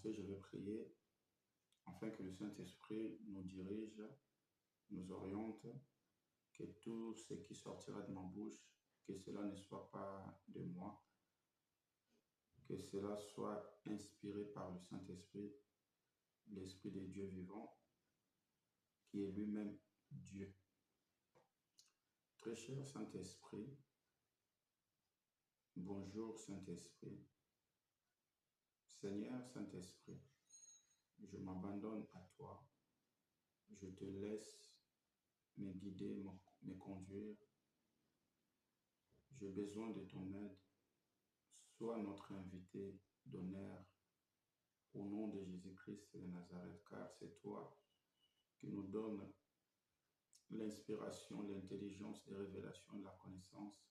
commencer, je vais prier afin que le Saint-Esprit nous dirige, nous oriente, que tout ce qui sortira de ma bouche, que cela ne soit pas de moi, que cela soit inspiré par le Saint-Esprit, l'Esprit de Dieu vivant, qui est lui-même Dieu. Très cher Saint-Esprit, bonjour Saint-Esprit. Seigneur Saint-Esprit, je m'abandonne à toi. Je te laisse me guider, me conduire. J'ai besoin de ton aide. Sois notre invité d'honneur au nom de Jésus-Christ de Nazareth, car c'est toi qui nous donnes l'inspiration, l'intelligence, les révélations, la connaissance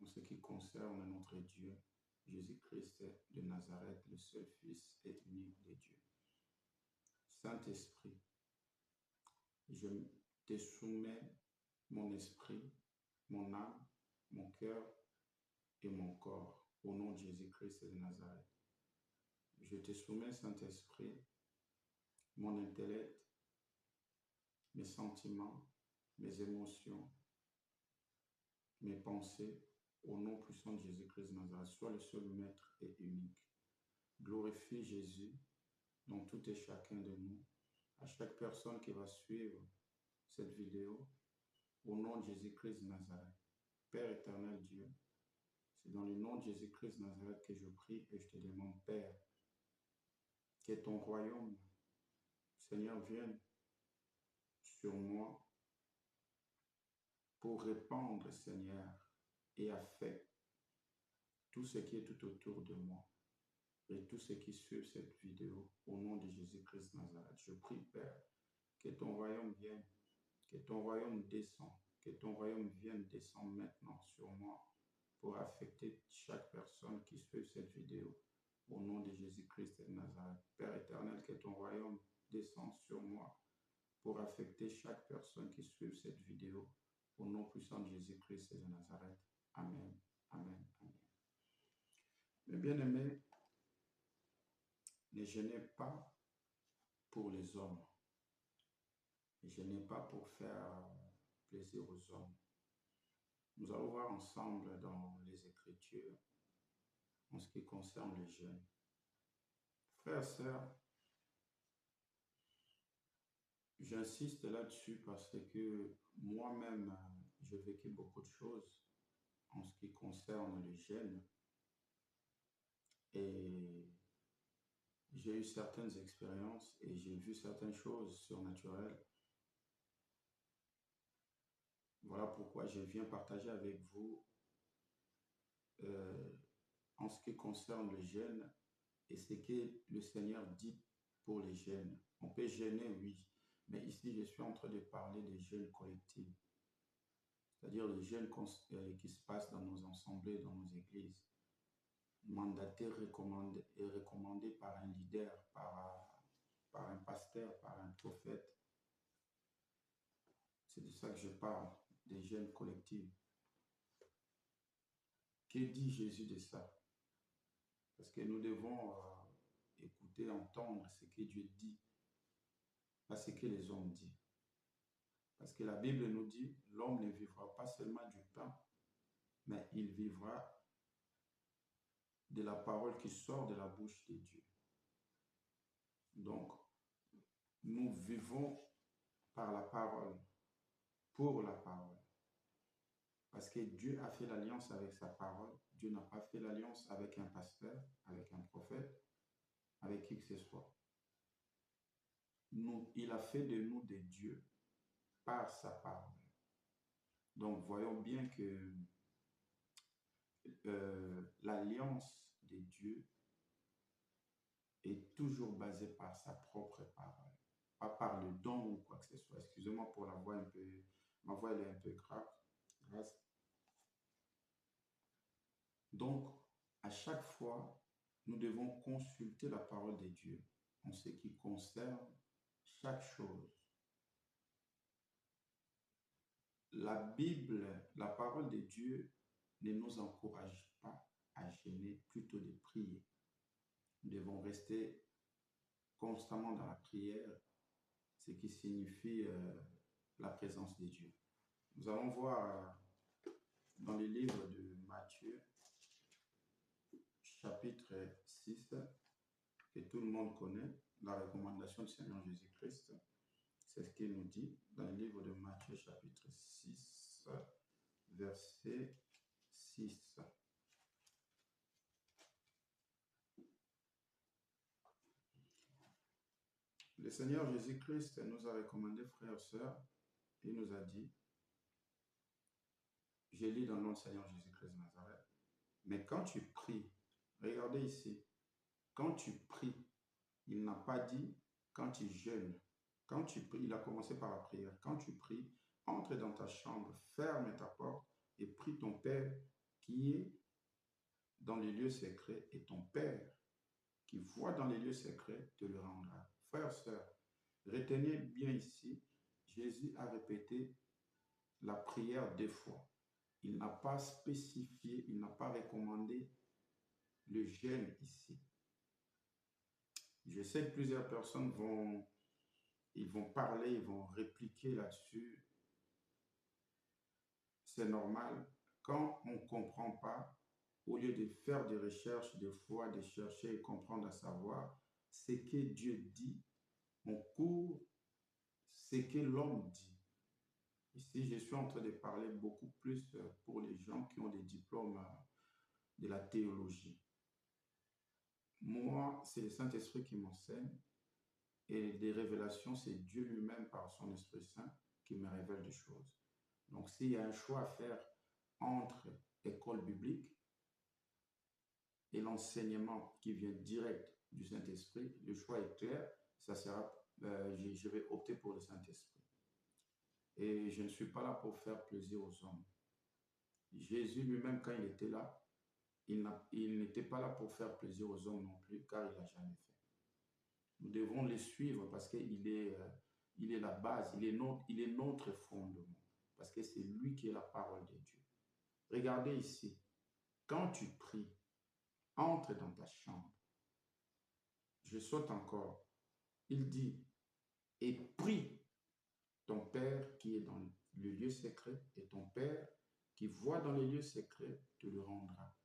en ce qui concerne notre Dieu, Jésus-Christ de Nazareth, le seul Fils et unique de Dieu. Saint-Esprit, je te soumets mon esprit, mon âme, mon cœur et mon corps au nom de Jésus-Christ de Nazareth. Je te soumets, Saint-Esprit, mon intellect, mes sentiments, mes émotions, mes pensées, au nom puissant de Jésus-Christ de Nazareth. Sois le seul maître et unique. Glorifie Jésus dans tout et chacun de nous, à chaque personne qui va suivre cette vidéo, au nom de Jésus-Christ de Nazareth. Père éternel Dieu, c'est dans le nom de Jésus-Christ de Nazareth que je prie et je te demande, Père, que ton royaume, Seigneur, vienne sur moi pour répandre, Seigneur, et affecte tout ce qui est tout autour de moi et tout ce qui suit cette vidéo au nom de Jésus-Christ de Nazareth. Je prie, Père, que ton royaume vienne, que ton royaume descende, que ton royaume vienne descendre maintenant sur moi pour affecter chaque personne qui suit cette vidéo au nom de Jésus-Christ de Nazareth. Père éternel, que ton royaume descende sur moi pour affecter chaque personne qui suit cette vidéo au nom puissant de Jésus-Christ de Nazareth. Amen, amen, amen. Mes bien-aimés, ne gênez pas pour les hommes. Ne gênez pas pour faire plaisir aux hommes. Nous allons voir ensemble dans les Écritures en ce qui concerne le jeûne. Frères, sœurs, j'insiste là-dessus parce que moi-même, j'ai vécu beaucoup de choses en ce qui concerne le jeûne et j'ai eu certaines expériences et j'ai vu certaines choses surnaturelles. Voilà pourquoi je viens partager avec vous en ce qui concerne le jeûne et ce que le Seigneur dit pour les jeûnes. On peut jeûner, oui, mais ici je suis en train de parler des jeûnes collectifs, c'est-à-dire les jeûnes qui se passent dans nos assemblées, dans nos églises, mandatés, recommandés par un leader, par un pasteur, par un prophète. C'est de ça que je parle, des jeûnes collectifs. Que dit Jésus de ça? Parce que nous devons écouter, entendre ce que Dieu dit, pas ce que les hommes disent. Parce que la Bible nous dit, l'homme ne vivra pas seulement du pain, mais il vivra de la parole qui sort de la bouche de Dieu. Donc, nous vivons par la parole, pour la parole. Parce que Dieu a fait l'alliance avec sa parole. Dieu n'a pas fait l'alliance avec un pasteur, avec un prophète, avec qui que ce soit. Il a fait de nous des dieux par sa parole. Donc, voyons bien que l'alliance de Dieu est toujours basée par sa propre parole, pas par le don ou quoi que ce soit. Excusez-moi pour la voix un peu, ma voix elle est un peu grave. Donc, à chaque fois, nous devons consulter la parole de Dieu en ce qui concerne chaque chose. La Bible, la parole de Dieu ne nous encourage pas à jeûner, plutôt de prier. Nous devons rester constamment dans la prière, ce qui signifie la présence de Dieu. Nous allons voir dans le livre de Matthieu, chapitre 6, que tout le monde connaît, la recommandation du Seigneur Jésus-Christ. C'est ce qu'il nous dit dans le livre de Matthieu, chapitre 6, verset 6. Le Seigneur Jésus-Christ nous a recommandé, frères et sœurs, il nous a dit, je lis dans le nom du Seigneur Jésus-Christ de Nazareth, mais quand tu pries, regardez ici, quand tu pries, il n'a pas dit quand tu jeûnes. Quand tu pries, il a commencé par la prière. Quand tu pries, entre dans ta chambre, ferme ta porte et prie ton Père qui est dans les lieux secrets, et ton Père qui voit dans les lieux secrets te le rendra. Frères, sœurs, retenez bien ici, Jésus a répété la prière 2 fois. Il n'a pas spécifié, il n'a pas recommandé le jeûne ici. Je sais que plusieurs personnes vont parler, ils vont répliquer là-dessus. C'est normal. Quand on ne comprend pas, au lieu de faire des recherches, des fois, de chercher et comprendre, à savoir ce que Dieu dit, on court ce que l'homme dit. Ici, je suis en train de parler beaucoup plus pour les gens qui ont des diplômes de la théologie. Moi, c'est le Saint-Esprit qui m'enseigne et des révélations, c'est Dieu lui-même par son Esprit Saint qui me révèle des choses. Donc, s'il y a un choix à faire entre école biblique et l'enseignement qui vient direct du Saint-Esprit, le choix est clair, ça sera, je vais opter pour le Saint-Esprit. Et je ne suis pas là pour faire plaisir aux hommes. Jésus lui-même, quand il était là, il n'était pas là pour faire plaisir aux hommes non plus, car il n'a jamais fait. Nous devons les suivre parce qu'il est, il est la base, il est notre fondement, parce que c'est lui qui est la parole de Dieu. Regardez ici, quand tu pries, entre dans ta chambre. Je saute encore. Il dit, et prie ton Père qui est dans le lieu secret, et ton Père qui voit dans les lieux secrets te le rendra.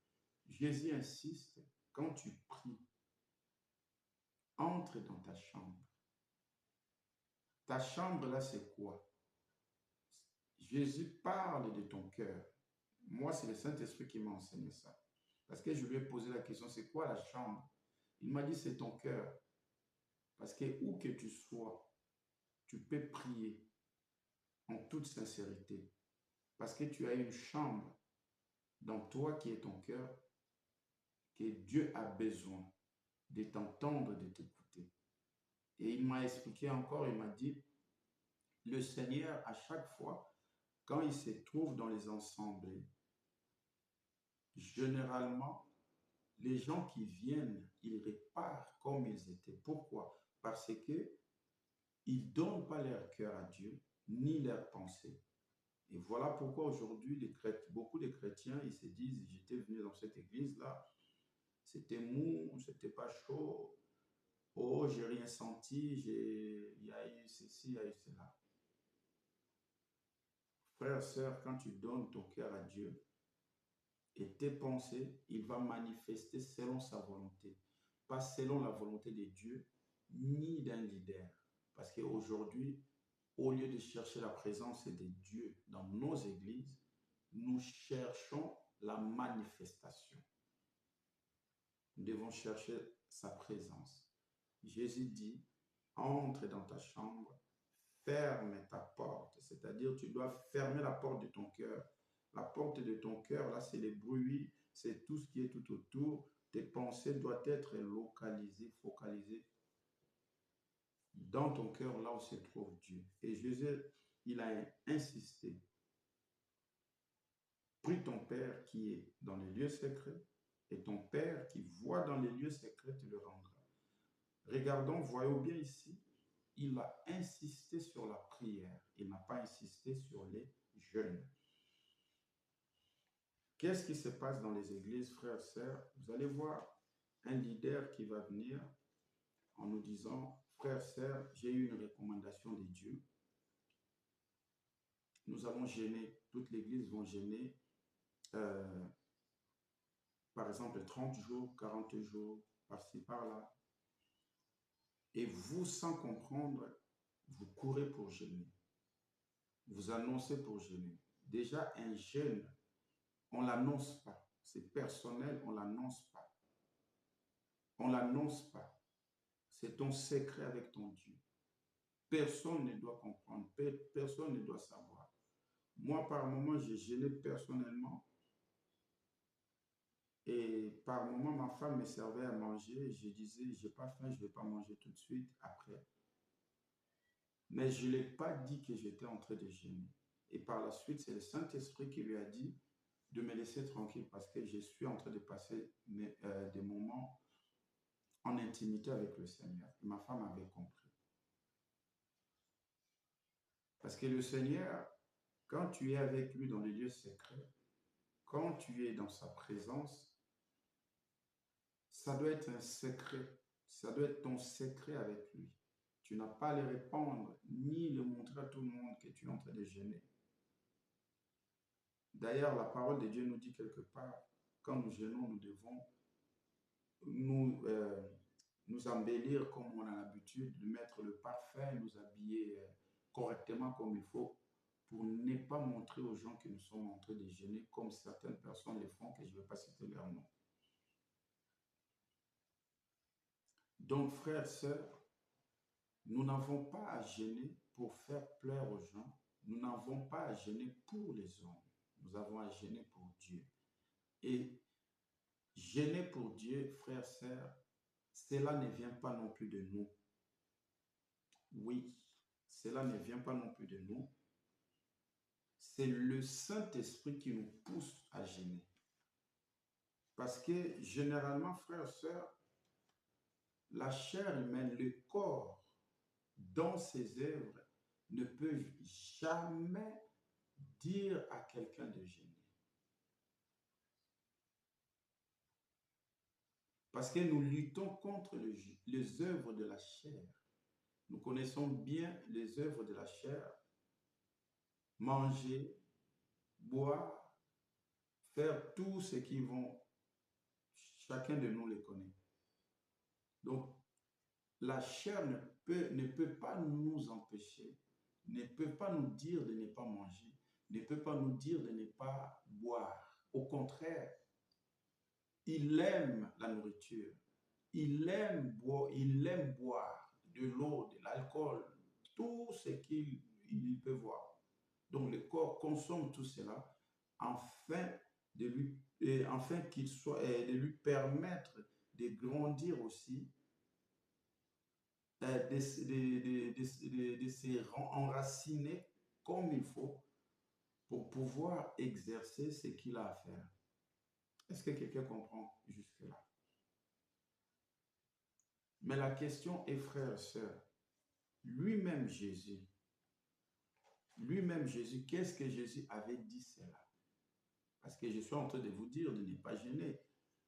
Jésus insiste, quand tu pries, entre dans ta chambre. Ta chambre, là, c'est quoi? Jésus parle de ton cœur. Moi, c'est le Saint-Esprit qui m'a enseigné ça. Parce que je lui ai posé la question, c'est quoi la chambre? Il m'a dit, c'est ton cœur. Parce que où que tu sois, tu peux prier en toute sincérité. Parce que tu as une chambre dans toi qui est ton cœur, que Dieu a besoin de t'entendre, de t'écouter. Et il m'a expliqué encore, il m'a dit, le Seigneur, à chaque fois, quand il se trouve dans les assemblées, généralement, les gens qui viennent, ils repartent comme ils étaient. Pourquoi? Parce que ils ne donnent pas leur cœur à Dieu, ni leurs pensées. Et voilà pourquoi aujourd'hui, beaucoup de chrétiens, ils se disent, j'étais venu dans cette église-là, c'était mou, c'était pas chaud, oh, j'ai rien senti, il y a eu ceci, il y a eu cela. Frère, sœur, quand tu donnes ton cœur à Dieu et tes pensées, il va manifester selon sa volonté, pas selon la volonté de Dieu, ni d'un leader. Parce qu'aujourd'hui, au lieu de chercher la présence de Dieu dans nos églises, nous cherchons la manifestation. Nous devons chercher sa présence. Jésus dit, entre dans ta chambre, ferme ta porte. C'est-à-dire, tu dois fermer la porte de ton cœur. La porte de ton cœur, là, c'est les bruits, c'est tout ce qui est tout autour. Tes pensées doivent être localisées, focalisées dans ton cœur, là où se trouve Dieu. Et Jésus, il a insisté. Prie ton Père qui est dans les lieux secrets, et ton Père qui voit dans les lieux secrets te le rendra. Regardons, voyons bien ici, il a insisté sur la prière, il n'a pas insisté sur les jeûnes. Qu'est-ce qui se passe dans les églises, frères et sœurs? Vous allez voir, un leader qui va venir en nous disant, frère, sœur, j'ai eu une recommandation de Dieu. Nous allons gêner, toute l'Église va gêner, par exemple, 30 jours, 40 jours, par-ci, par-là. Et vous, sans comprendre, vous courez pour jeûner. Vous annoncez pour jeûner. Déjà, un jeûne, on ne l'annonce pas. C'est personnel, on ne l'annonce pas. On ne l'annonce pas. C'est ton secret avec ton Dieu. Personne ne doit comprendre, personne ne doit savoir. Moi, par moment, j'ai jeûné personnellement. Et par moment, ma femme me servait à manger. Je disais, je n'ai pas faim, je ne vais pas manger tout de suite après. Mais je ne l'ai pas dit que j'étais en train de jeûner. Et par la suite, c'est le Saint-Esprit qui lui a dit de me laisser tranquille parce que je suis en train de passer des moments en intimité avec le Seigneur. Et ma femme avait compris. Parce que le Seigneur, quand tu es avec lui dans les lieux secrets, quand tu es dans sa présence, ça doit être un secret. Ça doit être ton secret avec lui. Tu n'as pas à le répandre, ni le montrer à tout le monde que tu es en train de jeûner. D'ailleurs, la parole de Dieu nous dit quelque part, quand nous jeûnons, nous devons nous embellir comme on a l'habitude, de mettre le parfum, nous habiller correctement comme il faut, pour ne pas montrer aux gens que nous sommes en train de jeûner, comme certaines personnes le font, que je ne vais pas citer leur nom. Donc, frères, sœurs, nous n'avons pas à jeûner pour faire plaire aux gens. Nous n'avons pas à jeûner pour les hommes. Nous avons à jeûner pour Dieu. Et jeûner pour Dieu, frères, sœurs, cela ne vient pas non plus de nous. Oui, cela ne vient pas non plus de nous. C'est le Saint-Esprit qui nous pousse à jeûner. Parce que généralement, frères, sœurs, la chair humaine, le corps, dans ses œuvres, ne peut jamais dire à quelqu'un de jeûner. Parce que nous luttons contre les œuvres de la chair. Nous connaissons bien les œuvres de la chair. Manger, boire, faire tout ce qui vont. Chacun de nous les connaît. Donc, la chair ne peut pas nous empêcher, ne peut pas nous dire de ne pas manger, ne peut pas nous dire de ne pas boire. Au contraire, il aime la nourriture, il aime boire de l'eau, de l'alcool, tout ce qu'il peut voir. Donc le corps consomme tout cela afin qu'il soit, de lui permettre de grandir aussi, de se enraciner comme il faut pour pouvoir exercer ce qu'il a à faire. Est-ce que quelqu'un comprend jusque-là? Mais la question est, frères et sœurs, lui-même Jésus, qu'est-ce que Jésus avait dit cela? Parce que je suis en train de vous dire de ne pas jeûner,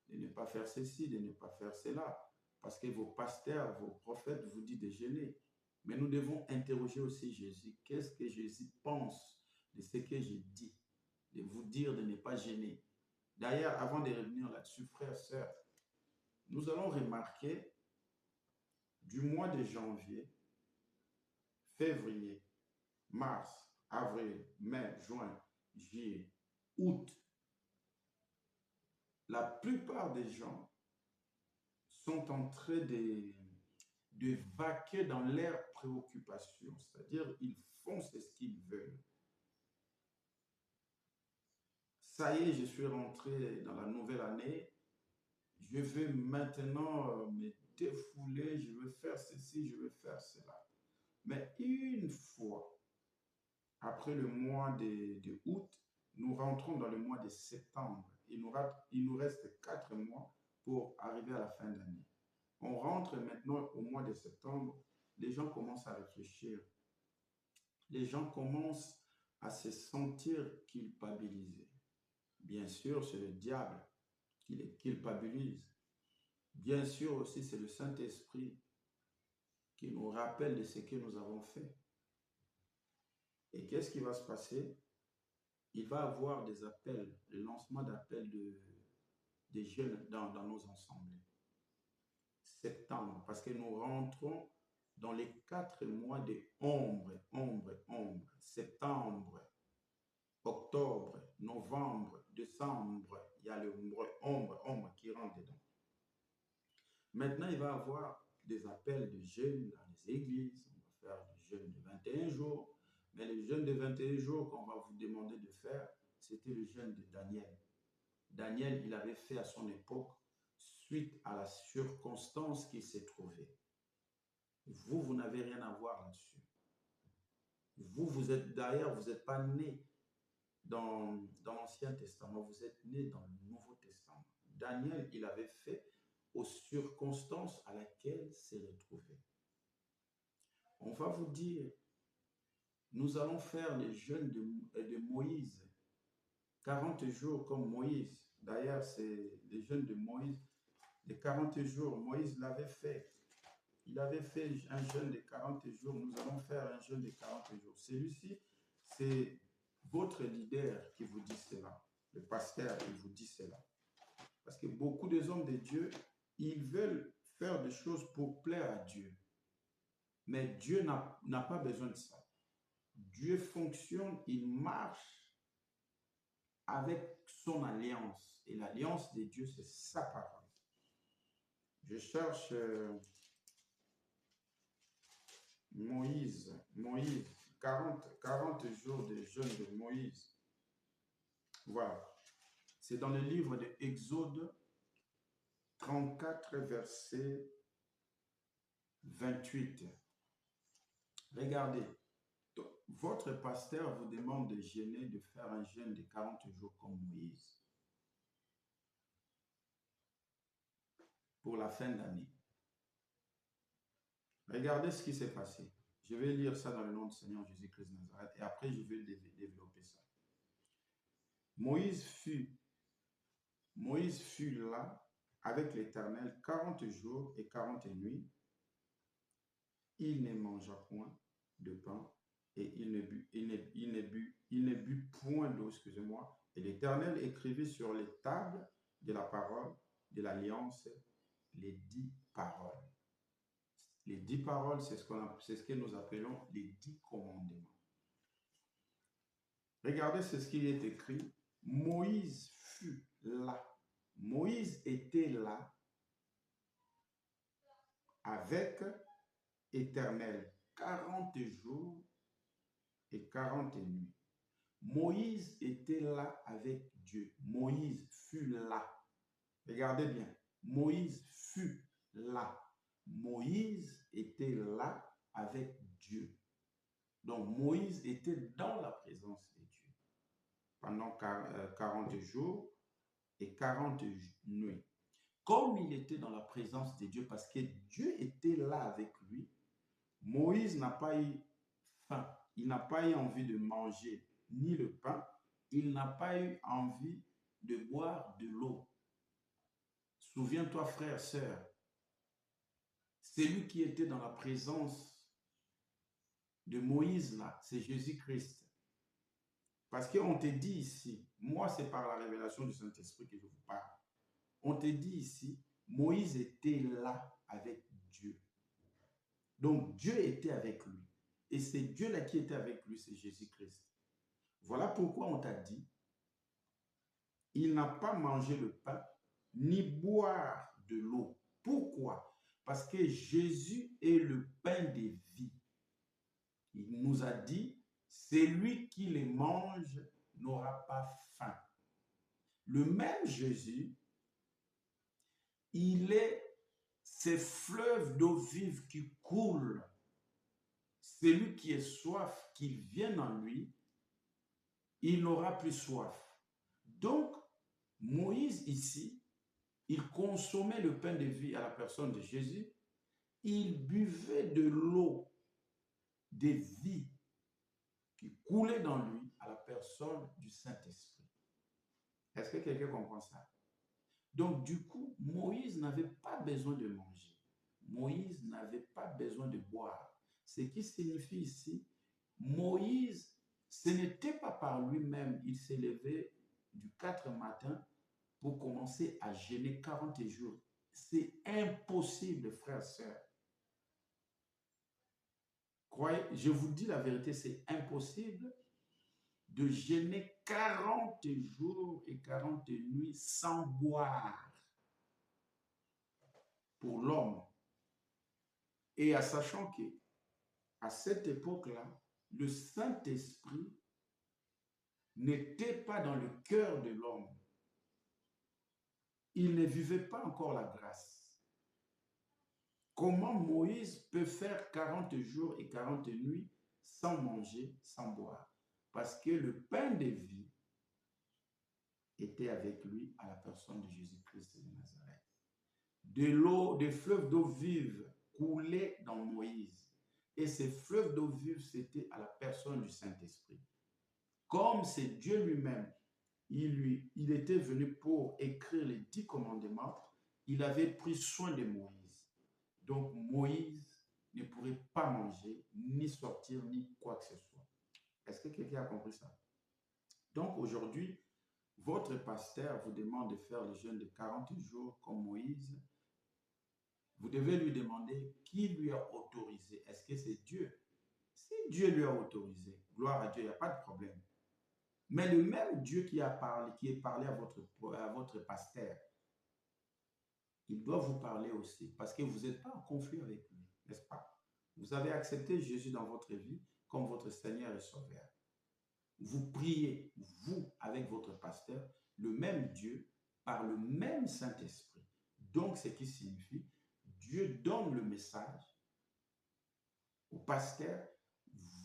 de ne pas faire ceci, de ne pas faire cela. Parce que vos pasteurs, vos prophètes vous disent de jeûner. Mais nous devons interroger aussi Jésus. Qu'est-ce que Jésus pense de ce que j'ai dit? De vous dire de ne pas jeûner. D'ailleurs, avant de revenir là-dessus, frères et sœurs, nous allons remarquer du mois de janvier, février, mars, avril, mai, juin, juillet, août, la plupart des gens sont en train de vaquer dans leurs préoccupations, c'est-à-dire ils font ce qu'ils veulent. Ça y est, je suis rentré dans la nouvelle année, je veux maintenant me défouler, je veux faire ceci, je veux faire cela. Mais une fois, après le mois de août, nous rentrons dans le mois de septembre. Il nous reste 4 mois pour arriver à la fin d'année. On rentre maintenant au mois de septembre, les gens commencent à réfléchir. Les gens commencent à se sentir culpabilisés. Bien sûr, c'est le diable qui les culpabilise. Bien sûr aussi, c'est le Saint-Esprit qui nous rappelle de ce que nous avons fait. Et qu'est-ce qui va se passer? Il va y avoir des appels, le lancement d'appels des jeunes dans nos assemblées. Septembre, parce que nous rentrons dans les 4 mois de ombre. Septembre, octobre, novembre, décembre, il y a le ombre qui rentre dedans. Maintenant, il va y avoir des appels de jeûne dans les églises. On va faire du jeûne de 21 jours. Mais le jeûne de 21 jours qu'on va vous demander de faire, c'était le jeûne de Daniel. Daniel, il avait fait à son époque suite à la circonstance qu'il s'est trouvé. Vous n'avez rien à voir là-dessus. Vous êtes d'ailleurs, vous n'êtes pas né dans l'Ancien Testament, vous êtes né dans le Nouveau Testament. Daniel, il avait fait aux circonstances à laquelle s'est retrouvé. On va vous dire, nous allons faire les jeûnes de Moïse, 40 jours comme Moïse. D'ailleurs, c'est les jeûnes de Moïse, les 40 jours. Moïse l'avait fait. Il avait fait un jeûne de 40 jours. Nous allons faire un jeûne de 40 jours. Celui-ci, c'est votre leader qui vous dit cela. Le pasteur qui vous dit cela. Parce que beaucoup des hommes de Dieu, ils veulent faire des choses pour plaire à Dieu. Mais Dieu n'a pas besoin de ça. Dieu fonctionne, il marche avec son alliance. Et l'alliance de Dieu, c'est sa parole. Je cherche Moïse, 40 jours de jeûne de Moïse. Voilà. C'est dans le livre de Exode 34, verset 28. Regardez, votre pasteur vous demande de jeûner, de faire un jeûne de 40 jours comme Moïse pour la fin d'année. Regardez ce qui s'est passé. Je vais lire ça dans le nom du Seigneur Jésus-Christ de Nazareth et après je vais développer ça. Moïse fut là avec l'Éternel 40 jours et 40 nuits. Il ne mangea point de pain et il ne but point d'eau, excusez-moi. Et l'Éternel écrivit sur les tables de la parole de l'alliance les 10 paroles. Les 10 paroles, c'est ce que nous appelons les 10 commandements. Regardez, c'est ce qui est écrit. Moïse fut là. Moïse était là avec Éternel 40 jours et 40 nuits. Moïse était là avec Dieu. Moïse fut là. Regardez bien. Moïse fut là. Moïse était là avec Dieu. Donc Moïse était dans la présence de Dieu pendant 40 jours et 40 nuits. Comme il était dans la présence de Dieu, parce que Dieu était là avec lui, Moïse n'a pas eu faim, il n'a pas eu envie de manger ni le pain, il n'a pas eu envie de boire de l'eau. Souviens-toi, frère, sœur, celui qui était dans la présence de Moïse là, c'est Jésus-Christ. Parce qu'on te dit ici, moi c'est par la révélation du Saint-Esprit que je vous parle, on te dit ici, Moïse était là avec Dieu. Donc Dieu était avec lui. Et c'est Dieu là qui était avec lui, c'est Jésus-Christ. Voilà pourquoi on t'a dit, il n'a pas mangé le pain, ni boire de l'eau. Pourquoi? Parce que Jésus est le pain de vie. Il nous a dit, celui qui les mange n'aura pas faim. Le même Jésus, il est ces fleuves d'eau vive qui coulent. Celui qui est soif, qu'il vienne en lui, il n'aura plus soif. Donc, Moïse ici, il consommait le pain de vie à la personne de Jésus, il buvait de l'eau de vie qui coulait dans lui à la personne du Saint-Esprit. Est-ce que quelqu'un comprend ça? Donc, du coup, Moïse n'avait pas besoin de manger. Moïse n'avait pas besoin de boire. Ce qui signifie ici, Moïse, ce n'était pas par lui-même, il s'est levé du 4 matin pour commencer à jeûner 40 jours. C'est impossible, frères et sœurs. Croyez, je vous dis la vérité, c'est impossible de jeûner 40 jours et 40 nuits sans boire pour l'homme. Et en sachant que à cette époque-là, le Saint-Esprit n'était pas dans le cœur de l'homme. Il ne vivait pas encore la grâce. Comment Moïse peut faire 40 jours et 40 nuits sans manger, sans boire? Parce que le pain de vie était avec lui à la personne de Jésus-Christ de Nazareth. De l'eau, des fleuves d'eau vive coulaient dans Moïse. Et ces fleuves d'eau vive, c'était à la personne du Saint-Esprit. Comme c'est Dieu lui-même, il était venu pour écrire les 10 commandements, il avait pris soin de Moïse. Donc Moïse ne pourrait pas manger, ni sortir, ni quoi que ce soit. Est-ce que quelqu'un a compris ça? Donc aujourd'hui, votre pasteur vous demande de faire le jeûne de 40 jours comme Moïse. Vous devez lui demander qui lui a autorisé. Est-ce que c'est Dieu? Si Dieu lui a autorisé, gloire à Dieu, il n'y a pas de problème. Mais le même Dieu qui est parlé à votre pasteur, il doit vous parler aussi parce que vous n'êtes pas en conflit avec lui, n'est-ce pas? Vous avez accepté Jésus dans votre vie comme votre Seigneur et Sauveur. Vous priez, vous, avec votre pasteur, le même Dieu, par le même Saint-Esprit. Donc, ce qui signifie, Dieu donne le message au pasteur.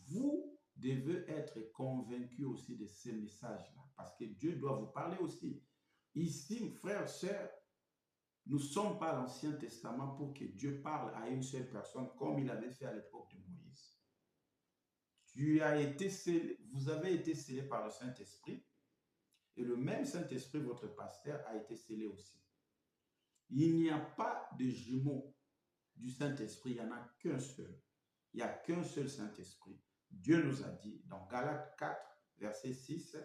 Vous devez être convaincu aussi de ces messages-là, parce que Dieu doit vous parler aussi. Ici, frères, sœurs, nous ne sommes pas à l'Ancien Testament pour que Dieu parle à une seule personne comme il avait fait à l'époque de Moïse. Vous avez été scellé par le Saint-Esprit et le même Saint-Esprit, votre pasteur, a été scellé aussi. Il n'y a pas de jumeaux du Saint-Esprit, il n'y en a qu'un seul. Il n'y a qu'un seul Saint-Esprit. Dieu nous a dit dans Galates 4, verset 6,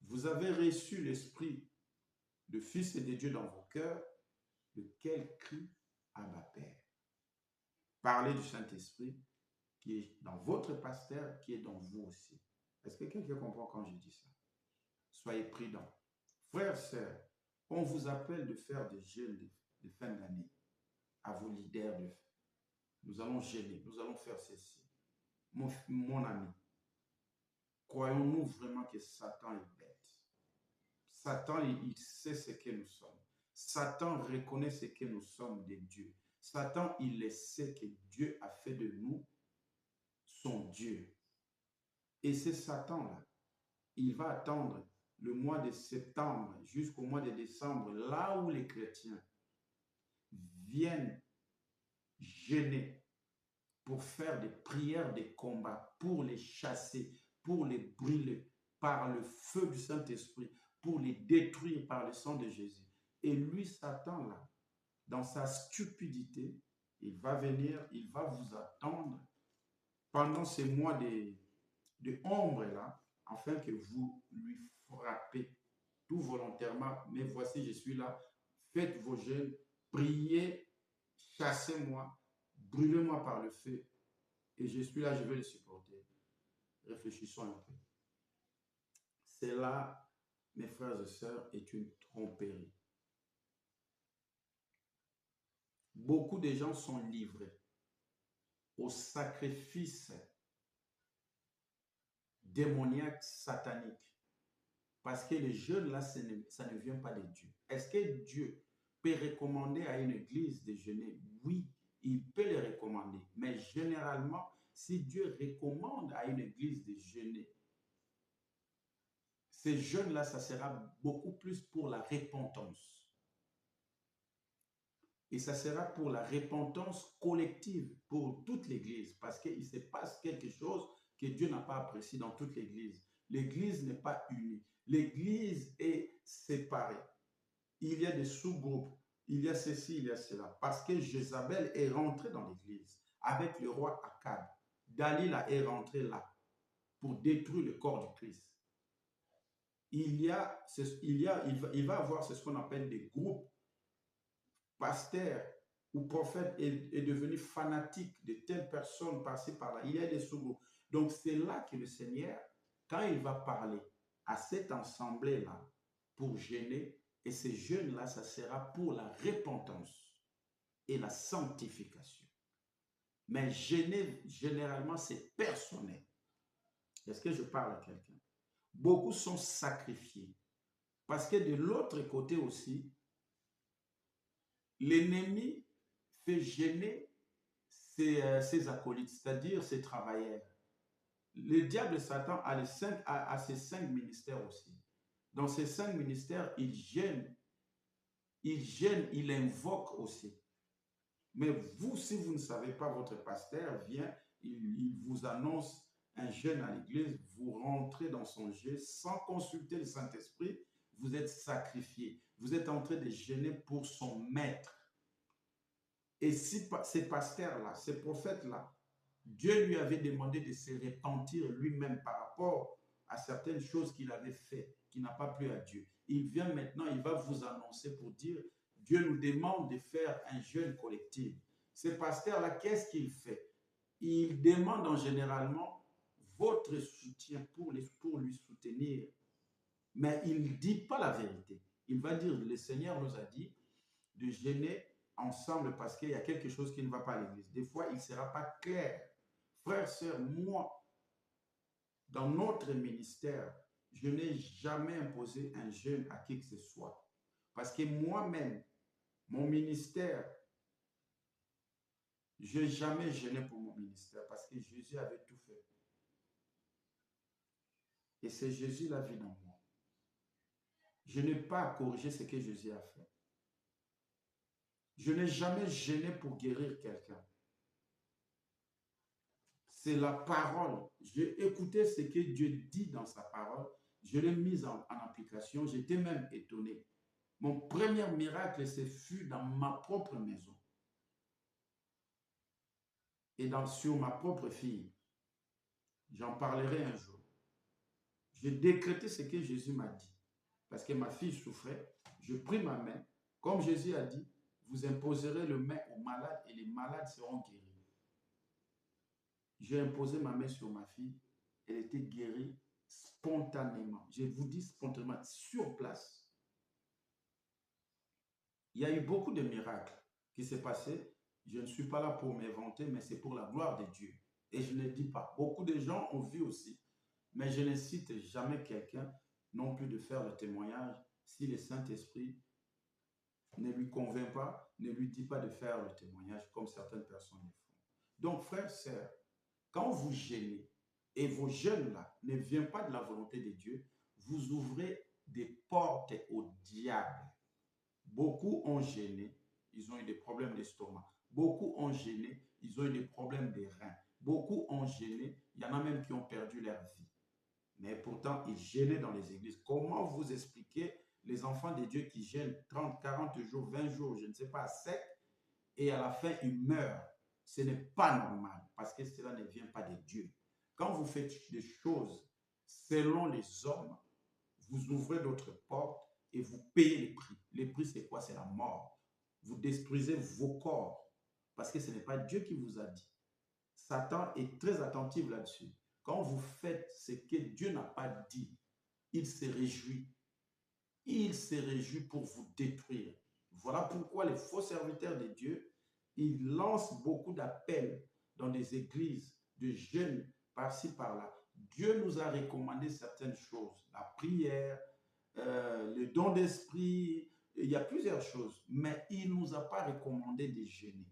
vous avez reçu l'Esprit, le Fils de Dieu dans vos cœurs, lequel crie Abba Père. Parlez du Saint-Esprit qui est dans votre pasteur, qui est dans vous aussi. Est-ce que quelqu'un comprend quand je dis ça? Soyez prudents. Frères, sœurs, on vous appelle de faire des jeûnes de fin d'année à vos leaders. Nous allons jeûner, nous allons faire ceci. Mon ami, croyons-nous vraiment que Satan est bête? Satan, il sait ce que nous sommes. Satan reconnaît ce que nous sommes de Dieu. Satan, il sait que Dieu a fait de nous son Dieu. Et c'est Satan-là. Il va attendre le mois de septembre jusqu'au mois de décembre, là où les chrétiens viennent jeûner pour faire des prières de combat, pour les chasser, pour les brûler par le feu du Saint-Esprit, pour les détruire par le sang de Jésus. Et lui, Satan, là, dans sa stupidité, il va venir, il va vous attendre pendant ces mois de ombre là, afin que vous lui frappez tout volontairement. Mais voici, je suis là, faites vos jeûnes, priez, chassez-moi, brûlez-moi par le feu. Et je suis là, je vais le supporter. Réfléchissons un peu. Cela, mes frères et sœurs, est une tromperie. Beaucoup de gens sont livrés au sacrifice démoniaque, satanique. Parce que le jeûne, là, ça ne vient pas de Dieu. Est-ce que Dieu peut recommander à une église de jeûner? Oui, il peut le recommander. Mais généralement, si Dieu recommande à une église de jeûner, ces jeûnes-là, ça sera beaucoup plus pour la repentance. Et ça sera pour la repentance collective, pour toute l'Église, parce qu'il se passe quelque chose que Dieu n'a pas apprécié dans toute l'Église. L'Église n'est pas unie. L'Église est séparée. il y a des sous-groupes, il y a ceci, il y a cela. Parce que Jézabel est rentrée dans l'église avec le roi Akab. Dalila est rentré là pour détruire le corps du Christ. Il va avoir ce qu'on appelle des groupes. Pasteur ou prophète est devenu fanatique de telle personne par-ci par-là. Il y a des sous-groupes. Donc c'est là que le Seigneur, quand il va parler à cette assemblée-là pour gêner, et ces jeunes-là, ça sera pour la repentance et la sanctification. Mais gêner, généralement, c'est personnel. Est-ce que je parle à quelqu'un? Beaucoup sont sacrifiés. Parce que de l'autre côté aussi, l'ennemi fait gêner ses acolytes, c'est-à-dire ses travailleurs. Le diable Satan a ses 5 ministères aussi. Dans ces 5 ministères, il gêne, il invoque aussi. Mais vous, si vous ne savez pas, votre pasteur vient, il vous annonce un jeûne à l'église, vous rentrez dans son jeu sans consulter le Saint-Esprit, vous êtes sacrifié. Vous êtes en train de jeûner pour son maître. Et si ces pasteurs-là, ces prophètes-là, Dieu lui avait demandé de se repentir lui-même par rapport à certaines choses qu'il avait faites, qui n'a pas plu à Dieu. Il vient maintenant, il va vous annoncer pour dire, Dieu nous demande de faire un jeûne collectif. Ces pasteurs-là, qu'est-ce qu'il fait? Il demande généralement votre soutien pour lui soutenir. Mais il ne dit pas la vérité. Il va dire, le Seigneur nous a dit de jeûner ensemble parce qu'il y a quelque chose qui ne va pas à l'église. Des fois, il ne sera pas clair. Frères, sœurs, moi, dans notre ministère, je n'ai jamais imposé un jeûne à qui que ce soit. Parce que moi-même, mon ministère, je n'ai jamais jeûné pour mon ministère parce que Jésus avait tout fait. Et c'est Jésus la vie dans moi. Je n'ai pas à corriger ce que Jésus a fait. Je n'ai jamais jeûné pour guérir quelqu'un. C'est la parole. J'ai écouté ce que Dieu dit dans sa parole. Je l'ai mis en application. J'étais même étonné. Mon premier miracle, ce fut dans ma propre maison. Et sur ma propre fille. J'en parlerai un jour. J'ai décrété ce que Jésus m'a dit. Parce que ma fille souffrait. Je pris ma main. Comme Jésus a dit, vous imposerez le main aux malades et les malades seront guéris. J'ai imposé ma main sur ma fille. Elle était guérie spontanément. Je vous dis spontanément, sur place. Il y a eu beaucoup de miracles qui s'est passé. Je ne suis pas là pour m'inventer, mais c'est pour la gloire de Dieu. Et je ne le dis pas. Beaucoup de gens ont vu aussi. Mais je ne cite jamais quelqu'un non plus de faire le témoignage si le Saint-Esprit ne lui convainc pas, ne lui dit pas de faire le témoignage comme certaines personnes le font. Donc, frères, sœurs, quand vous gênez, et vos jeûnes là ne viennent pas de la volonté de Dieu, vous ouvrez des portes au diable. Beaucoup ont gêné, ils ont eu des problèmes d'estomac. Beaucoup ont gêné, ils ont eu des problèmes des reins. Beaucoup ont gêné, il y en a même qui ont perdu leur vie. Mais pourtant, ils gênaient dans les églises. Comment vous expliquer les enfants de Dieu qui gênent 30, 40 jours, 20 jours, je ne sais pas, sec, et à la fin, ils meurent? Ce n'est pas normal parce que cela ne vient pas de Dieu. Quand vous faites des choses selon les hommes, vous ouvrez d'autres portes et vous payez les prix. Les prix, c'est quoi? C'est la mort. Vous détruisez vos corps parce que ce n'est pas Dieu qui vous a dit. Satan est très attentif là-dessus. Quand vous faites ce que Dieu n'a pas dit, il se réjouit. Il se réjouit pour vous détruire. Voilà pourquoi les faux serviteurs de Dieu, ils lancent beaucoup d'appels dans des églises, de jeûnes, par-ci, par-là. Dieu nous a recommandé certaines choses. La prière, le don d'esprit, il y a plusieurs choses. Mais il ne nous a pas recommandé de jeûner.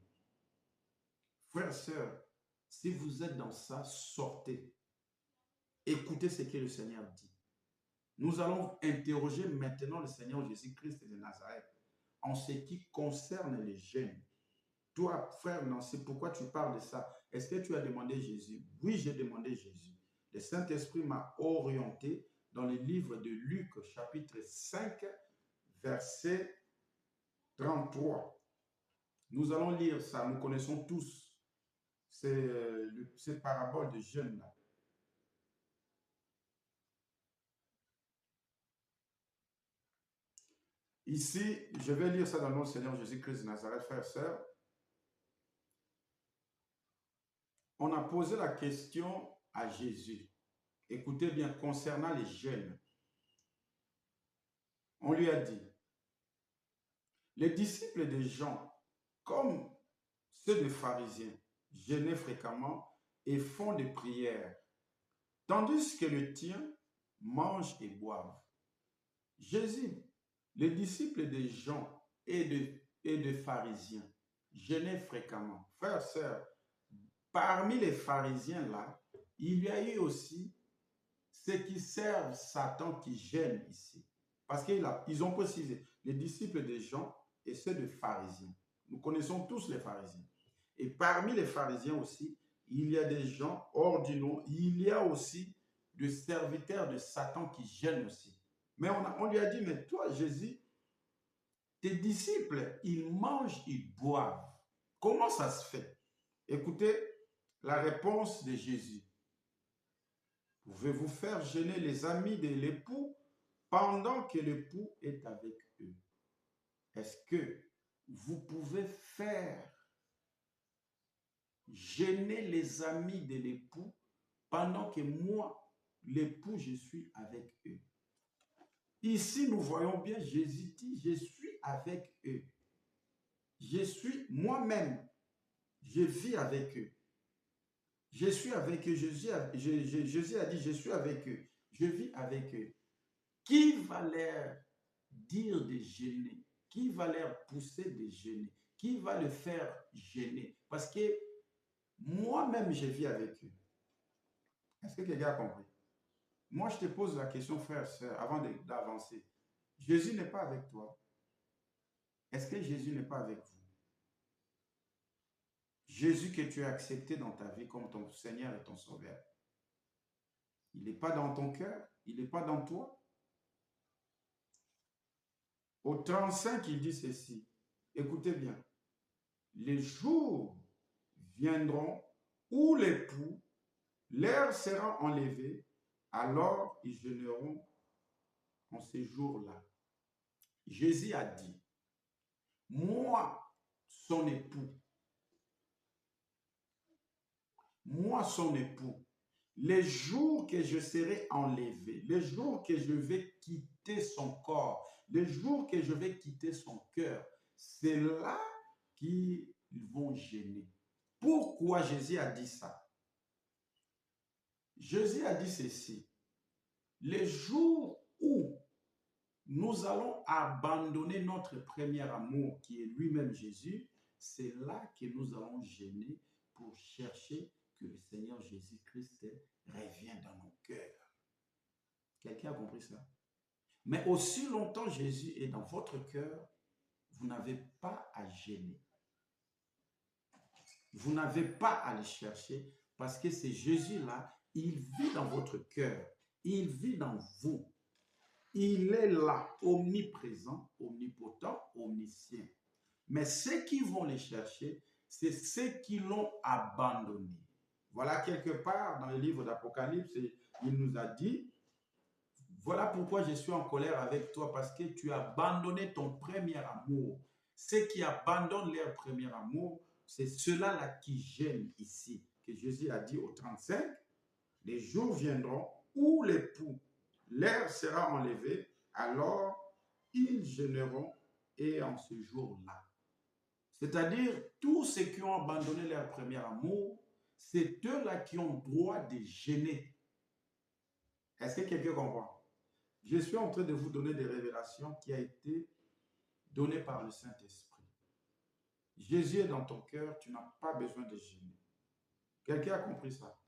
Frères, sœurs, si vous êtes dans ça, sortez. Écoutez ce que le Seigneur dit. Nous allons interroger maintenant le Seigneur Jésus-Christ de Nazareth en ce qui concerne les jeûnes. Toi, frère Nancy, pourquoi tu parles de ça? Est-ce que tu as demandé Jésus? Oui, j'ai demandé Jésus. Le Saint-Esprit m'a orienté dans le livre de Luc, chapitre 5, verset 33. Nous allons lire ça, nous connaissons tous ces paraboles de jeunes-là. Ici, je vais lire ça dans le nom du Seigneur Jésus-Christ de Nazareth, frères et sœurs. On a posé la question à Jésus. Écoutez bien, concernant les jeunes. On lui a dit, les disciples de Jean, comme ceux des pharisiens, jeûnaient fréquemment et font des prières, tandis que le tien mangent et boivent. Jésus, les disciples de Jean et de pharisiens, jeûnaient fréquemment. Frères, sœurs, parmi les pharisiens là, il y a eu aussi ceux qui servent Satan qui jeûnent ici. Parce qu'ils ont précisé les disciples de Jean et ceux de pharisiens. Nous connaissons tous les pharisiens. Et parmi les pharisiens aussi, il y a des gens ordinaux. Il y a aussi des serviteurs de Satan qui jeûnent aussi. Mais on lui a dit, mais toi, Jésus, tes disciples, ils mangent, ils boivent. Comment ça se fait? Écoutez la réponse de Jésus. Pouvez-vous faire jeûner les amis de l'époux pendant que l'époux est avec eux? Est-ce que vous pouvez faire jeûner les amis de l'époux pendant que moi, l'époux, je suis avec eux? Ici, nous voyons bien Jésus dit, je suis avec eux. Je suis moi-même, je vis avec eux. Je suis avec eux. Jésus a dit, je suis avec eux. Je vis avec eux. Qui va leur dire de jeûner? Qui va leur pousser de jeûner? Qui va le faire jeûner? Parce que moi-même, je vis avec eux. Est-ce que quelqu'un a compris? Moi, je te pose la question, frère, sœur, avant d'avancer. Jésus n'est pas avec toi. Est-ce que Jésus n'est pas avec vous? Jésus que tu as accepté dans ta vie comme ton Seigneur et ton Sauveur. Il n'est pas dans ton cœur, il n'est pas dans toi. Au 35, il dit ceci. Écoutez bien. Les jours viendront où l'époux, l'air sera enlevé, alors ils jeûneront en ces jours-là. Jésus a dit, moi, son époux, les jours que je serai enlevé, les jours que je vais quitter son corps, les jours que je vais quitter son cœur, c'est là qu'ils vont jeûner. Pourquoi Jésus a dit ça? Jésus a dit ceci. Les jours où nous allons abandonner notre premier amour, qui est lui-même Jésus, c'est là que nous allons jeûner pour chercher que le Seigneur Jésus-Christ revienne dans nos cœurs. Quelqu'un a compris ça? Mais aussi longtemps Jésus est dans votre cœur, vous n'avez pas à jeûner. Vous n'avez pas à le chercher parce que c'est Jésus-là, il vit dans votre cœur, il vit dans vous. Il est là, omniprésent, omnipotent, omniscient. Mais ceux qui vont les chercher, c'est ceux qui l'ont abandonné. Voilà, quelque part dans le livre d'Apocalypse, il nous a dit, voilà pourquoi je suis en colère avec toi, parce que tu as abandonné ton premier amour. Ceux qui abandonnent leur premier amour, c'est ceux-là qui gênent ici, que Jésus a dit au 35, les jours viendront où l'époux, l'air sera enlevé, alors ils jeûneront et en ce jour-là. C'est-à-dire, tous ceux qui ont abandonné leur premier amour, c'est eux-là qui ont droit de jeûner. Est-ce que quelqu'un comprend? Je suis en train de vous donner des révélations qui ont été données par le Saint-Esprit. Jésus est dans ton cœur, tu n'as pas besoin de jeûner. Quelqu'un a compris ça?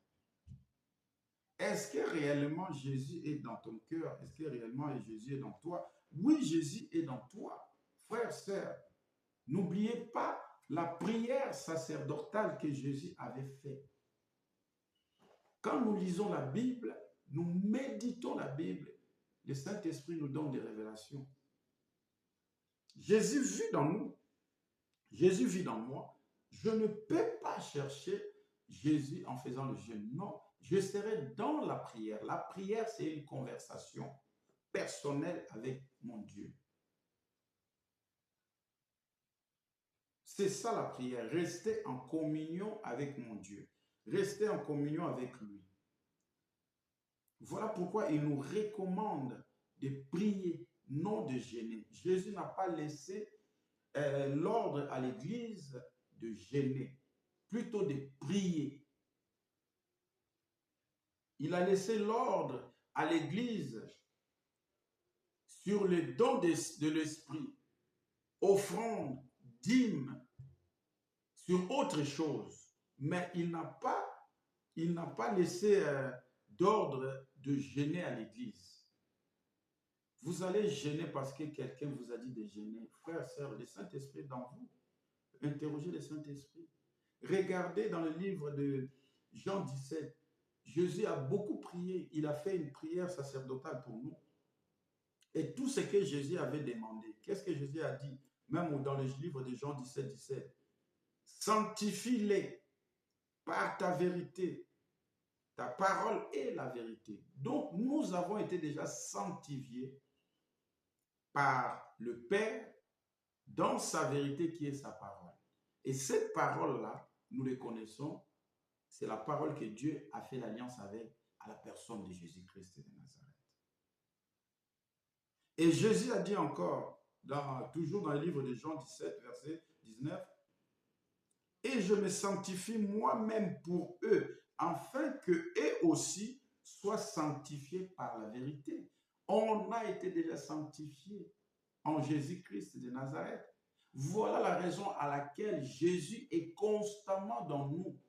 Est-ce que réellement Jésus est dans ton cœur? Est-ce que réellement Jésus est dans toi? Oui, Jésus est dans toi. Frères, sœurs, n'oubliez pas la prière sacerdotale que Jésus avait faite. Quand nous lisons la Bible, nous méditons la Bible, le Saint-Esprit nous donne des révélations. Jésus vit dans nous. Jésus vit dans moi. Je ne peux pas chercher Jésus en faisant le jeûne. Non, je serai dans la prière. La prière, c'est une conversation personnelle avec mon Dieu. C'est ça la prière, rester en communion avec mon Dieu, rester en communion avec lui. Voilà pourquoi il nous recommande de prier, non de jeûner. Jésus n'a pas laissé l'ordre à l'Église de jeûner, plutôt de prier. Il a laissé l'ordre à l'Église sur le don de l'Esprit, offrande, dîme, sur autre chose. Mais il n'a pas laissé d'ordre de jeûner à l'Église. Vous allez jeûner parce que quelqu'un vous a dit de jeûner. Frères, sœurs, le Saint-Esprit dans vous. Interrogez le Saint-Esprit. Regardez dans le livre de Jean 17. Jésus a beaucoup prié. Il a fait une prière sacerdotale pour nous. Et tout ce que Jésus avait demandé, qu'est-ce que Jésus a dit? Même dans le livre de Jean 17, 17. Sanctifie-les par ta vérité. Ta parole est la vérité. Donc, nous avons été déjà sanctifiés par le Père dans sa vérité qui est sa parole. Et cette parole-là, nous le connaissons, c'est la parole que Dieu a fait l'alliance avec à la personne de Jésus-Christ de Nazareth. Et Jésus a dit encore, toujours dans le livre de Jean 17, verset 19, « Et je me sanctifie moi-même pour eux, afin qu'eux aussi soient sanctifiés par la vérité. » On a été déjà sanctifiés en Jésus-Christ de Nazareth. Voilà la raison à laquelle Jésus est constamment dans nous.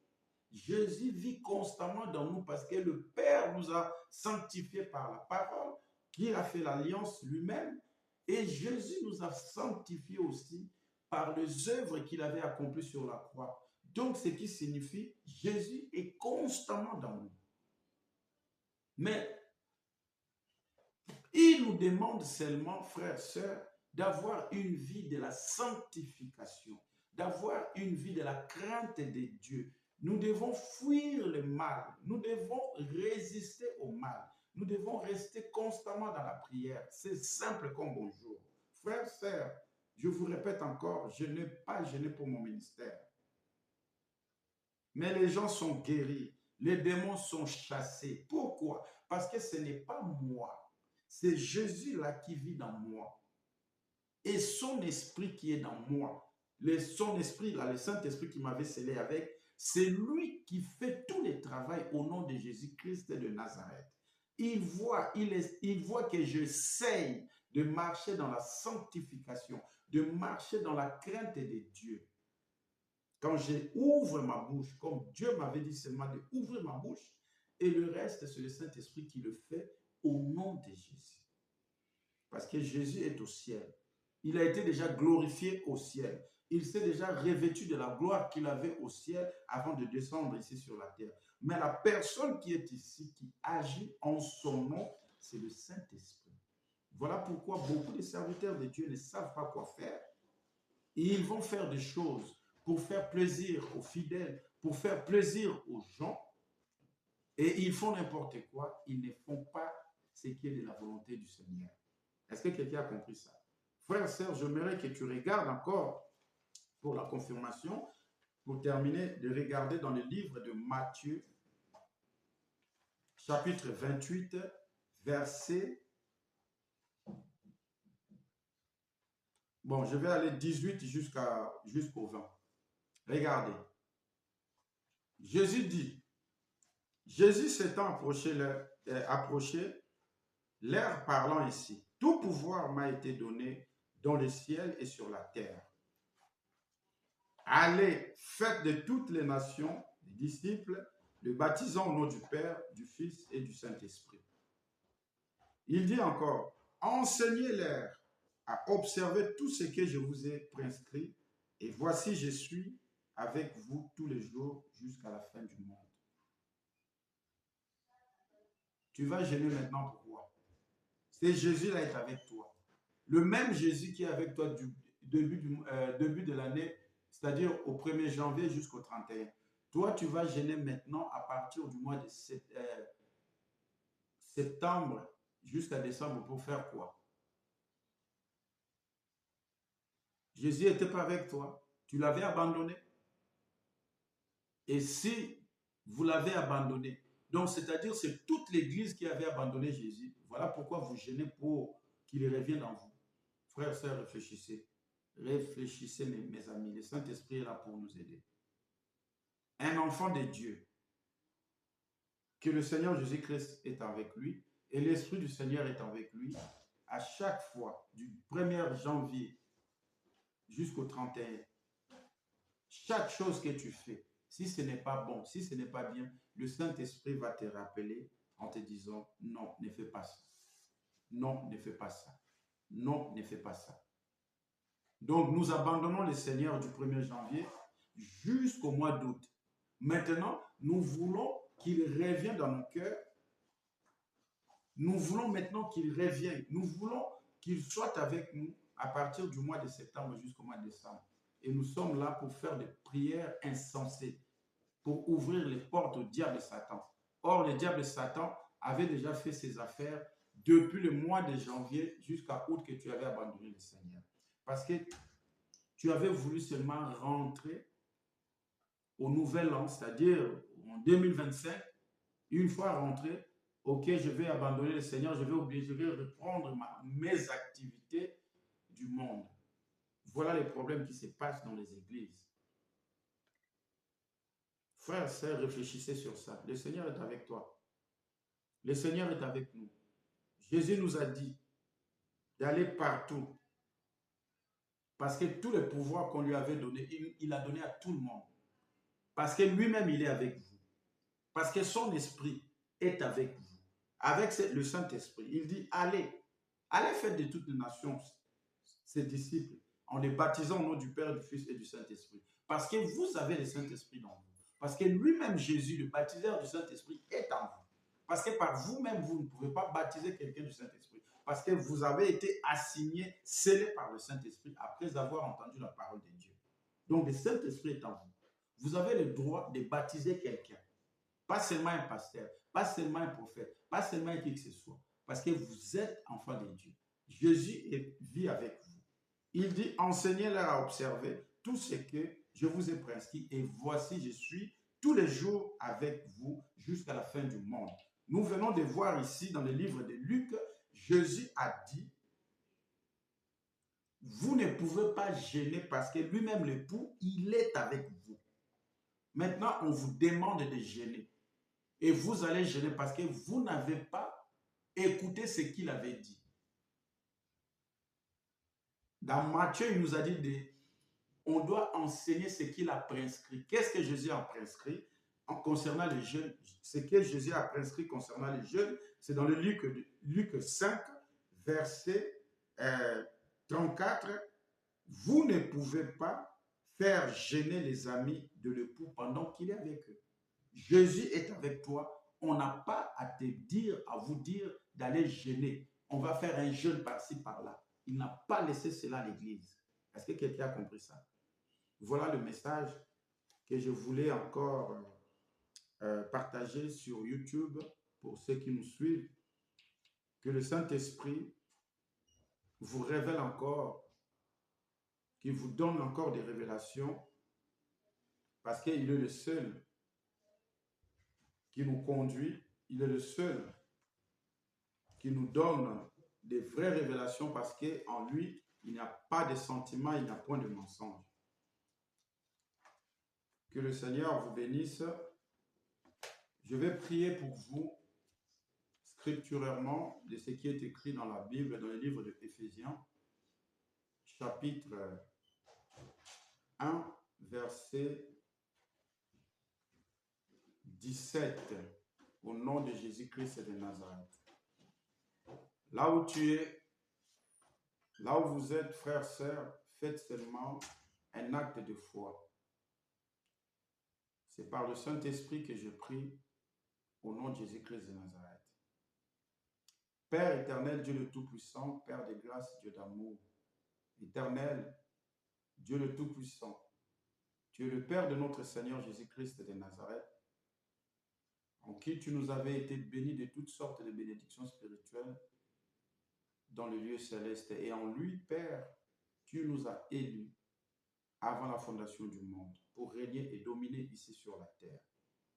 Jésus vit constamment dans nous parce que le Père nous a sanctifiés par la parole, qui a fait l'alliance lui-même, et Jésus nous a sanctifiés aussi par les œuvres qu'il avait accomplies sur la croix. Donc, ce qui signifie, Jésus est constamment dans nous. Mais il nous demande seulement, frères, sœurs, d'avoir une vie de la sanctification, d'avoir une vie de la crainte de Dieu. Nous devons fuir le mal, nous devons résister au mal, nous devons rester constamment dans la prière. C'est simple comme bonjour. Frères, sœurs, je vous répète encore, je n'ai pas gêné pour mon ministère. Mais les gens sont guéris, les démons sont chassés. Pourquoi? Parce que ce n'est pas moi, c'est Jésus-là qui vit dans moi. Et son esprit qui est dans moi. Son esprit, là, le Saint-Esprit qui m'avait scellé avec, c'est lui qui fait tout le travail au nom de Jésus-Christ de Nazareth. Il voit que j'essaye de marcher dans la sanctification, de marcher dans la crainte de Dieu. Quand j'ouvre ma bouche, comme Dieu m'avait dit seulement d'ouvrir ma bouche, et le reste, c'est le Saint-Esprit qui le fait au nom de Jésus. Parce que Jésus est au ciel. Il a été déjà glorifié au ciel. Il s'est déjà revêtu de la gloire qu'il avait au ciel avant de descendre ici sur la terre. Mais la personne qui est ici, qui agit en son nom, c'est le Saint-Esprit. Voilà pourquoi beaucoup de serviteurs de Dieu ne savent pas quoi faire. Et ils vont faire des choses pour faire plaisir aux fidèles, pour faire plaisir aux gens. Et ils font n'importe quoi. Ils ne font pas ce qui est de la volonté du Seigneur. Est-ce que quelqu'un a compris ça? Frère, sœur, j'aimerais que tu regardes encore pour la confirmation, pour terminer, de regarder dans le livre de Matthieu, chapitre 28, verset... Bon, je vais aller 18 jusqu'au 20. Regardez. Jésus dit, Jésus s'étant approché, l'air parlant ici, tout pouvoir m'a été donné dans le ciel et sur la terre. Allez, faites de toutes les nations des disciples, le baptisant au nom du Père, du Fils et du Saint-Esprit. Il dit encore, enseignez-leur à observer tout ce que je vous ai prescrit, et voici, je suis avec vous tous les jours jusqu'à la fin du monde. Tu vas jeûner maintenant pourquoi? C'est Jésus là est avec toi. Le même Jésus qui est avec toi du début de l'année, c'est-à-dire au 1er janvier jusqu'au 31. Toi, tu vas jeûner maintenant à partir du mois de septembre jusqu'à décembre pour faire quoi? Jésus n'était pas avec toi. Tu l'avais abandonné. Et si vous l'avez abandonné, donc c'est-à-dire c'est toute l'Église qui avait abandonné Jésus. Voilà pourquoi vous jeûnez pour qu'il revienne en vous. Frères, sœurs, réfléchissez. Réfléchissez, mes amis. Le Saint-Esprit est là pour nous aider. Un enfant de Dieu, que le Seigneur Jésus-Christ est avec lui et l'Esprit du Seigneur est avec lui à chaque fois, du 1er janvier jusqu'au 31. Chaque chose que tu fais, si ce n'est pas bon, si ce n'est pas bien, le Saint-Esprit va te rappeler en te disant non, ne fais pas ça. Non, ne fais pas ça. Non, ne fais pas ça. Donc, nous abandonnons le Seigneur du 1er janvier jusqu'au mois d'août. Maintenant, nous voulons qu'il revienne dans nos cœurs. Nous voulons maintenant qu'il revienne. Nous voulons qu'il soit avec nous à partir du mois de septembre jusqu'au mois de décembre. Et nous sommes là pour faire des prières insensées, pour ouvrir les portes au diable et Satan. Or, le diable et Satan avaient déjà fait ses affaires depuis le mois de janvier jusqu'à août que tu avais abandonné le Seigneur. Parce que tu avais voulu seulement rentrer au nouvel an, c'est-à-dire en 2025, une fois rentré, ok, je vais abandonner le Seigneur, je vais reprendre mes activités du monde. Voilà les problèmes qui se passent dans les églises. Frères et sœurs, réfléchissez sur ça. Le Seigneur est avec toi. Le Seigneur est avec nous. Jésus nous a dit d'aller partout. Parce que tous les pouvoirs qu'on lui avait donnés, il a donné à tout le monde. Parce que lui-même, il est avec vous. Parce que son esprit est avec vous. Avec le Saint-Esprit, il dit, allez faire de toutes les nations ses disciples, en les baptisant au nom du Père, du Fils et du Saint-Esprit. Parce que vous avez le Saint-Esprit dans vous. Parce que lui-même, Jésus, le baptiseur du Saint-Esprit, est en vous. Parce que par vous-même, vous ne pouvez pas baptiser quelqu'un du Saint-Esprit. Parce que vous avez été assigné, scellé par le Saint-Esprit après avoir entendu la parole de Dieu. Donc, le Saint-Esprit est en vous. Vous avez le droit de baptiser quelqu'un. Pas seulement un pasteur, pas seulement un prophète, pas seulement qui que ce soit. Parce que vous êtes enfant de Dieu. Jésus vit avec vous. Il dit, enseignez-leur à observer tout ce que je vous ai prescrit et voici, je suis tous les jours avec vous jusqu'à la fin du monde. Nous venons de voir ici dans le livre de Luc, Jésus a dit, vous ne pouvez pas gêner parce que lui-même l'époux, il est avec vous. Maintenant, on vous demande de gêner. Et vous allez gêner parce que vous n'avez pas écouté ce qu'il avait dit. Dans Matthieu, il nous a dit on doit enseigner ce qu'il a prescrit. Qu'est-ce que Jésus a prescrit concernant les jeunes? Ce que Jésus a prescrit concernant les jeunes, c'est dans le Luc 5, verset 34. Vous ne pouvez pas faire gêner les amis de l'époux pendant qu'il est avec eux. Jésus est avec toi. On n'a pas à vous dire d'aller gêner. On va faire un jeûne par-ci, par-là. Il n'a pas laissé cela à l'église. Est-ce que quelqu'un a compris ça? Voilà le message que je voulais encore partager sur YouTube pour ceux qui nous suivent. Que le Saint-Esprit vous révèle encore, qu'il vous donne encore des révélations, parce qu'il est le seul qui nous conduit, il est le seul qui nous donne des vraies révélations parce qu'en lui, il n'y a pas de sentiments, il n'y a point de mensonge. Que le Seigneur vous bénisse. Je vais prier pour vous scripturairement de ce qui est écrit dans la Bible, dans le livre de Éphésiens, chapitre 1, verset 17, au nom de Jésus-Christ de Nazareth. Là où tu es, là où vous êtes, frères, sœurs, faites seulement un acte de foi. C'est par le Saint-Esprit que je prie au nom de Jésus-Christ de Nazareth. Père éternel, Dieu le Tout-Puissant, Père de grâce, Dieu d'amour, éternel, Dieu le Tout-Puissant, tu es le Père de notre Seigneur Jésus-Christ de Nazareth, en qui tu nous avais été béni de toutes sortes de bénédictions spirituelles dans le lieu céleste. Et en lui, Père, tu nous as élus avant la fondation du monde pour régner et dominer ici sur la terre.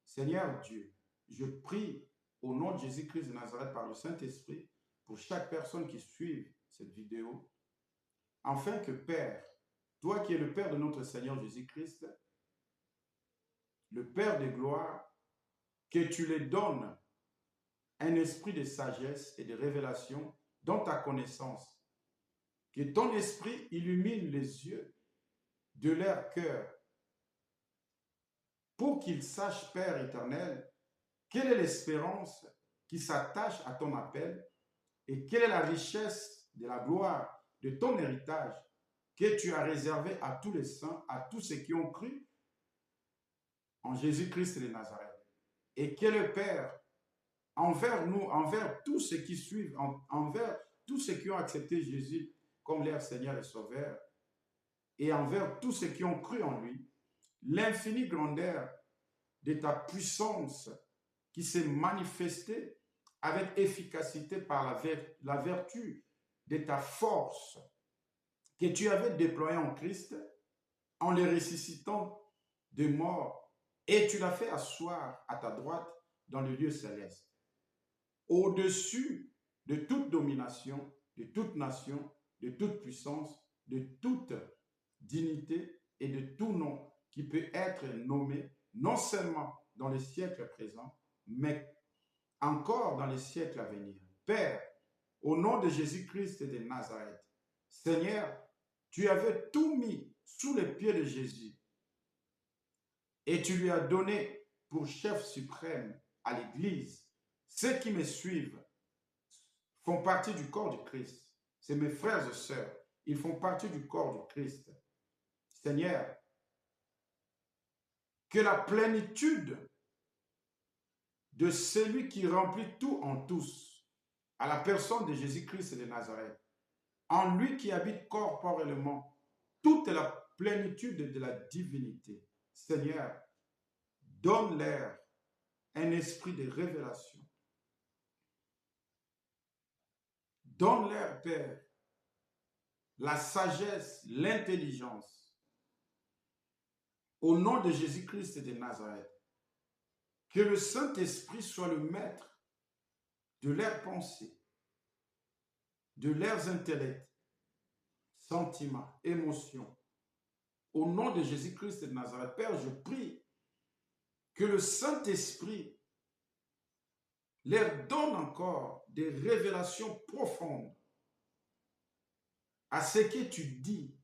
Seigneur Dieu, je prie au nom de Jésus-Christ de Nazareth par le Saint-Esprit pour chaque personne qui suit cette vidéo, afin que Père, toi qui es le Père de notre Seigneur Jésus-Christ, le Père de gloire, que tu les donnes un esprit de sagesse et de révélation dans ta connaissance, que ton esprit illumine les yeux de leur cœur pour qu'ils sachent, Père éternel, quelle est l'espérance qui s'attache à ton appel et quelle est la richesse de la gloire de ton héritage que tu as réservé à tous les saints, à tous ceux qui ont cru en Jésus-Christ de Nazareth. Et que le Père, envers nous, envers tous ceux qui suivent, envers tous ceux qui ont accepté Jésus comme leur Seigneur et Sauveur, et envers tous ceux qui ont cru en lui, l'infinie grandeur de ta puissance qui s'est manifestée avec efficacité par la vertu de ta force que tu avais déployée en Christ en le ressuscitant de mort, et tu l'as fait asseoir à ta droite dans le lieu céleste, au-dessus de toute domination, de toute nation, de toute puissance, de toute dignité et de tout nom qui peut être nommé non seulement dans les siècles présents, mais encore dans les siècles à venir. Père, au nom de Jésus-Christ de Nazareth, Seigneur, tu avais tout mis sous les pieds de Jésus et tu lui as donné pour chef suprême à l'Église. Ceux qui me suivent font partie du corps du Christ. C'est mes frères et sœurs. Ils font partie du corps du Christ. Seigneur, que la plénitude de celui qui remplit tout en tous, à la personne de Jésus-Christ de Nazareth, en lui qui habite corporellement toute la plénitude de la divinité. Seigneur, donne-leur un esprit de révélation. Donne-leur, Père, la sagesse, l'intelligence. Au nom de Jésus-Christ de Nazareth, que le Saint-Esprit soit le maître de leurs pensées, de leurs intellects, sentiments, émotions. Au nom de Jésus-Christ de Nazareth, Père, je prie que le Saint-Esprit leur donne encore des révélations profondes à ce que tu dis.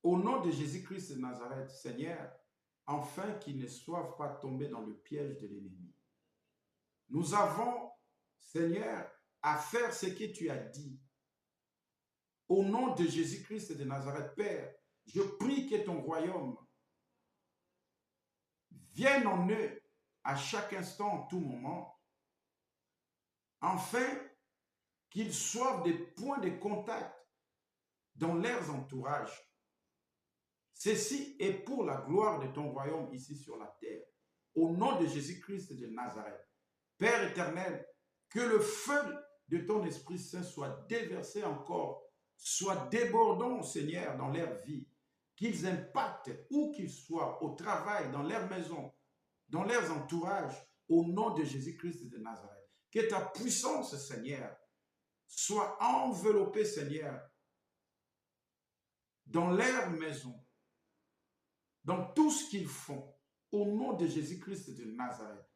Au nom de Jésus-Christ de Nazareth, Seigneur, afin qu'ils ne soient pas tombés dans le piège de l'ennemi. Nous avons, Seigneur, à faire ce que tu as dit. Au nom de Jésus-Christ de Nazareth, Père, je prie que ton royaume vienne en eux à chaque instant, en tout moment, afin qu'ils soient des points de contact dans leurs entourages. Ceci est pour la gloire de ton royaume ici sur la terre. Au nom de Jésus-Christ de Nazareth, Père éternel, que le feu de ton Esprit Saint soit déversé encore, soit débordant, Seigneur, dans leur vie, qu'ils impactent où qu'ils soient, au travail, dans leur maison, dans leurs entourages, au nom de Jésus-Christ de Nazareth. Que ta puissance, Seigneur, soit enveloppée, Seigneur, dans leur maison, dans tout ce qu'ils font, au nom de Jésus-Christ de Nazareth.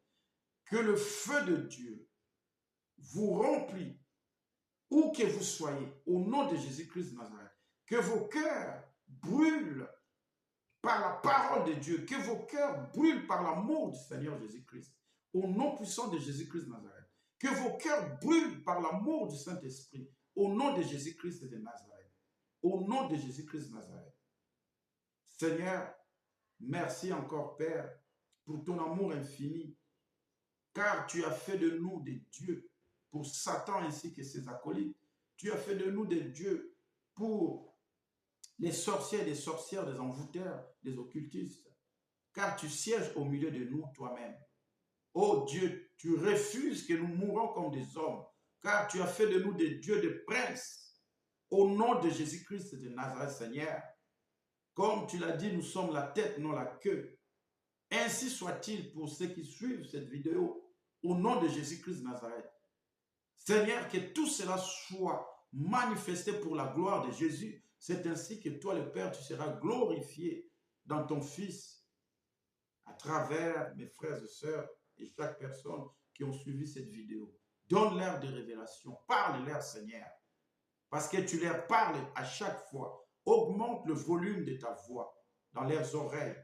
Que le feu de Dieu vous remplit, où que vous soyez, au nom de Jésus-Christ de Nazareth. Que vos cœurs brûlent par la parole de Dieu, que vos cœurs brûlent par l'amour du Seigneur Jésus-Christ, au nom puissant de Jésus-Christ de Nazareth. Que vos cœurs brûlent par l'amour du Saint-Esprit, au nom de Jésus-Christ de Nazareth. Au nom de Jésus-Christ de Nazareth. Seigneur, merci encore, Père, pour ton amour infini, car tu as fait de nous des dieux pour Satan ainsi que ses acolytes. Tu as fait de nous des dieux pour les sorciers, des sorcières, des envoûteurs, des occultistes. Car tu sièges au milieu de nous toi-même. Ô Dieu, tu refuses que nous mourons comme des hommes, car tu as fait de nous des dieux, des princes. Au nom de Jésus-Christ de Nazareth, Seigneur, comme tu l'as dit, nous sommes la tête, non la queue. Ainsi soit-il pour ceux qui suivent cette vidéo, au nom de Jésus-Christ de Nazareth. Seigneur, que tout cela soit manifesté pour la gloire de Jésus. C'est ainsi que toi, le Père, tu seras glorifié dans ton Fils, à travers mes frères et sœurs et chaque personne qui ont suivi cette vidéo. Donne-leur des révélations, parle-leur, Seigneur, parce que tu leur parles à chaque fois. Augmente le volume de ta voix dans leurs oreilles,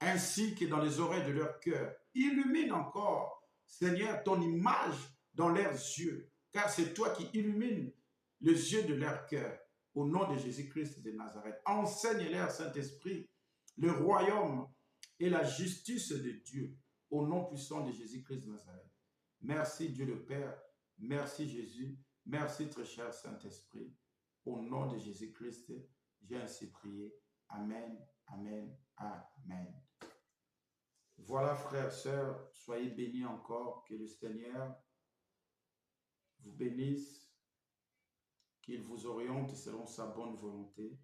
ainsi que dans les oreilles de leur cœur. Illumine encore, Seigneur, ton image dans leurs yeux, car c'est toi qui illumines les yeux de leur cœur. Au nom de Jésus-Christ de Nazareth, enseigne-leur, Saint-Esprit, le royaume et la justice de Dieu, au nom puissant de Jésus-Christ de Nazareth. Merci Dieu le Père, merci Jésus, merci très cher Saint-Esprit. Au nom de Jésus-Christ, j'ai ainsi prié. Amen, amen, amen. Voilà, frères, sœurs, soyez bénis encore, que le Seigneur vous bénisse, qu'il vous oriente selon sa bonne volonté,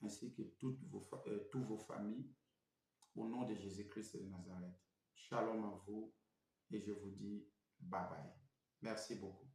ainsi que toutes vos familles, au nom de Jésus-Christ de Nazareth. Shalom à vous, et je vous dis bye bye. Merci beaucoup.